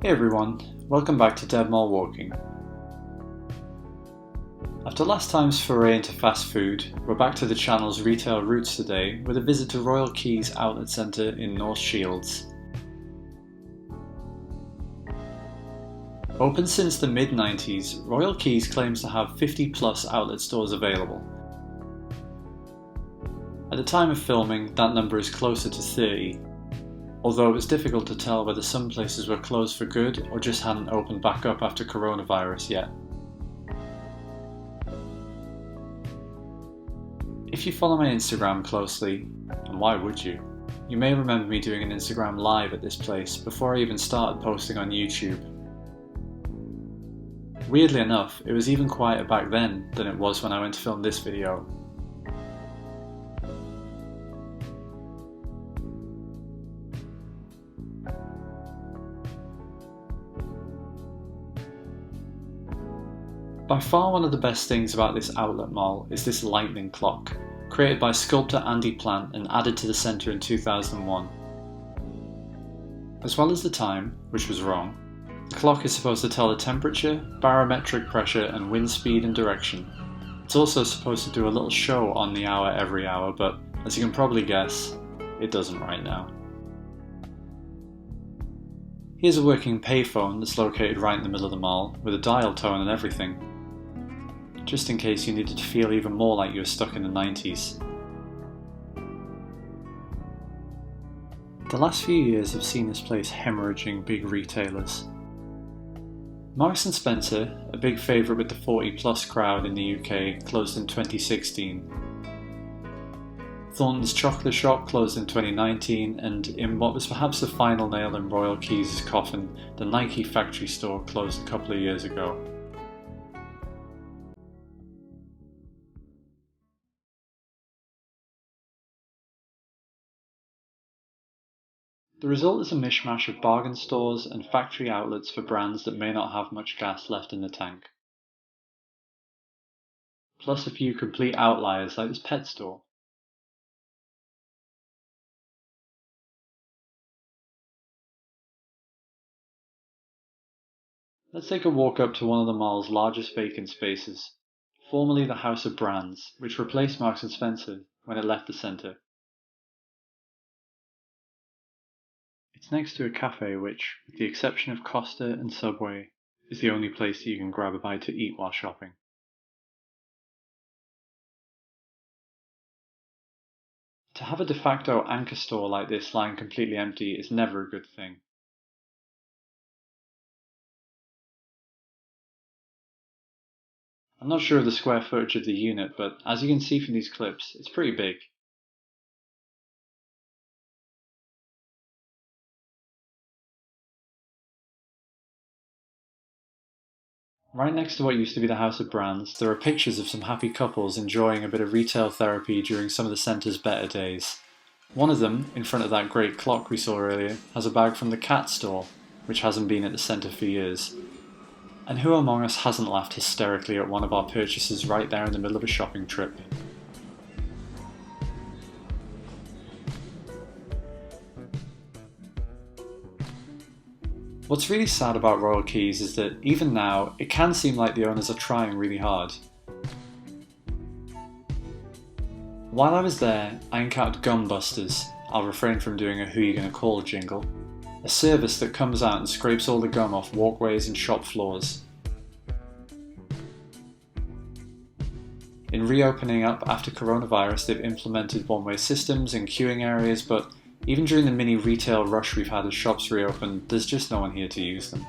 Hey everyone, welcome back to Dead Mall Walking. After last time's foray into fast food, we're back to the channel's retail roots today with a visit to Royal Quays Outlet Centre in North Shields. Open since the mid-90s, Royal Quays claims to have 50 plus outlet stores available. At the time of filming, that number is closer to 30, although it's difficult to tell whether some places were closed for good or just hadn't opened back up after coronavirus yet. If you follow my Instagram closely, and why would you may remember me doing an Instagram live at this place before I even started posting on YouTube. Weirdly enough, it was even quieter back then than it was when I went to film this video. By far one of the best things about this outlet mall is this lightning clock, created by sculptor Andy Plant and added to the centre in 2001. As well as the time, which was wrong, the clock is supposed to tell the temperature, barometric pressure and wind speed and direction. It's also supposed to do a little show on the hour every hour, but as you can probably guess, it doesn't right now. Here's a working payphone that's located right in the middle of the mall, with a dial tone and everything, just in case you needed to feel even more like you were stuck in the 90s. The last few years have seen this place hemorrhaging big retailers. Marks & Spencer, a big favourite with the 40 plus crowd in the UK, closed in 2016. Thornton's Chocolate Shop closed in 2019, and in what was perhaps the final nail in Royal Quays' coffin, the Nike factory store closed a couple of years ago. The result is a mishmash of bargain stores and factory outlets for brands that may not have much gas left in the tank. Plus a few complete outliers like this pet store. Let's take a walk up to one of the mall's largest vacant spaces, formerly the House of Brands, which replaced Marks & Spencer when it left the centre. It's next to a cafe which, with the exception of Costa and Subway, is the only place that you can grab a bite to eat while shopping. To have a de facto anchor store like this lying completely empty is never a good thing. I'm not sure of the square footage of the unit, but as you can see from these clips, it's pretty big. Right next to what used to be the House of Brands, there are pictures of some happy couples enjoying a bit of retail therapy during some of the centre's better days. One of them, in front of that great clock we saw earlier, has a bag from the cat store, which hasn't been at the centre for years. And who among us hasn't laughed hysterically at one of our purchases right there in the middle of a shopping trip? What's really sad about Royal Quays is that even now, it can seem like the owners are trying really hard. While I was there, I encountered Gumbusters. I'll refrain from doing a Who You Gonna Call jingle. A service that comes out and scrapes all the gum off walkways and shop floors. In reopening up after coronavirus, they've implemented one-way systems and queuing areas, but even during the mini retail rush we've had as shops reopen, there's just no one here to use them.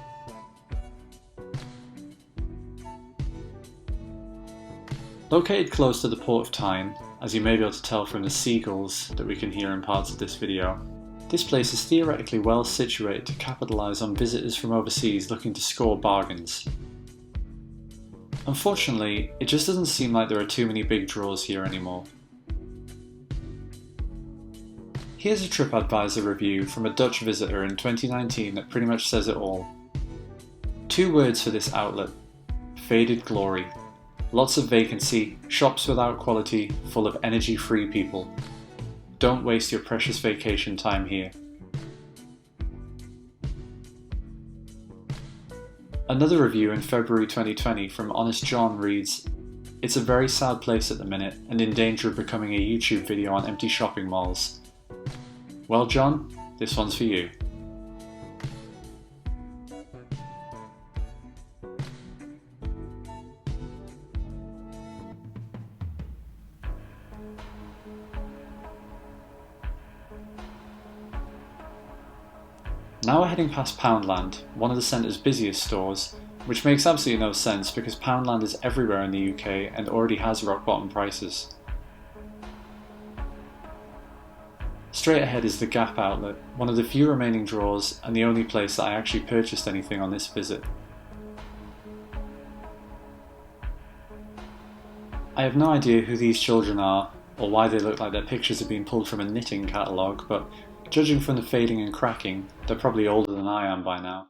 Located close to the Port of Tyne, as you may be able to tell from the seagulls that we can hear in parts of this video, this place is theoretically well situated to capitalise on visitors from overseas looking to score bargains. Unfortunately, it just doesn't seem like there are too many big draws here anymore. Here's a Tripadvisor review from a Dutch visitor in 2019 that pretty much says it all. 2 words for this outlet: faded glory. Lots of vacancy, shops without quality, full of energy-free people. Don't waste your precious vacation time here. Another review in February 2020 from Honest John reads, "It's a very sad place at the minute and in danger of becoming a YouTube video on empty shopping malls." Well, John, this one's for you. Now we're heading past Poundland, one of the centre's busiest stores, which makes absolutely no sense because Poundland is everywhere in the UK and already has rock bottom prices. Straight ahead is the Gap outlet, one of the few remaining drawers and the only place that I actually purchased anything on this visit. I have no idea who these children are or why they look like their pictures have been pulled from a knitting catalogue, but judging from the fading and cracking, they're probably older than I am by now.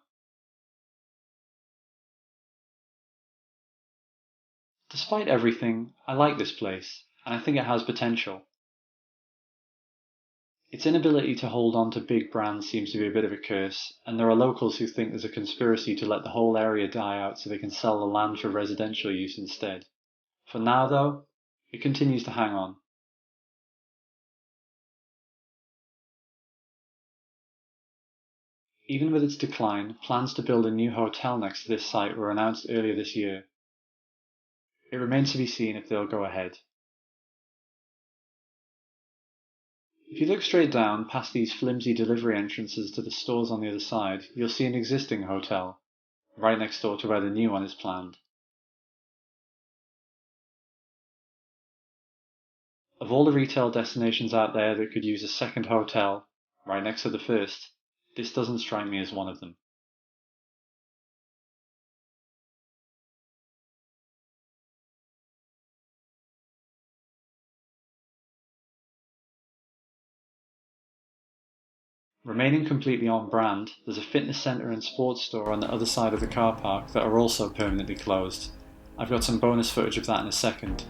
Despite everything, I like this place, and I think it has potential. Its inability to hold on to big brands seems to be a bit of a curse, and there are locals who think there's a conspiracy to let the whole area die out so they can sell the land for residential use instead. For now though, it continues to hang on. Even with its decline, plans to build a new hotel next to this site were announced earlier this year. It remains to be seen if they'll go ahead. If you look straight down past these flimsy delivery entrances to the stores on the other side, you'll see an existing hotel, right next door to where the new one is planned. Of all the retail destinations out there that could use a second hotel, right next to the first, this doesn't strike me as one of them. Remaining completely on brand, there's a fitness centre and sports store on the other side of the car park that are also permanently closed. I've got some bonus footage of that in a second.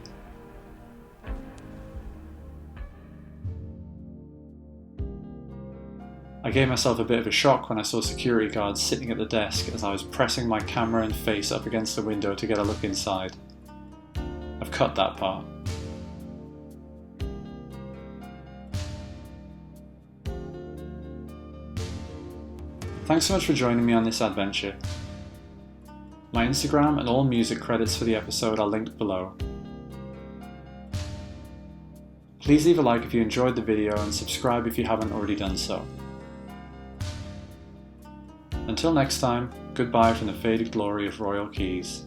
I gave myself a bit of a shock when I saw security guards sitting at the desk as I was pressing my camera and face up against the window to get a look inside. I've cut that part. Thanks so much for joining me on this adventure. My Instagram and all music credits for the episode are linked below. Please leave a like if you enjoyed the video and subscribe if you haven't already done so. Until next time, goodbye from the faded glory of Royal Quays.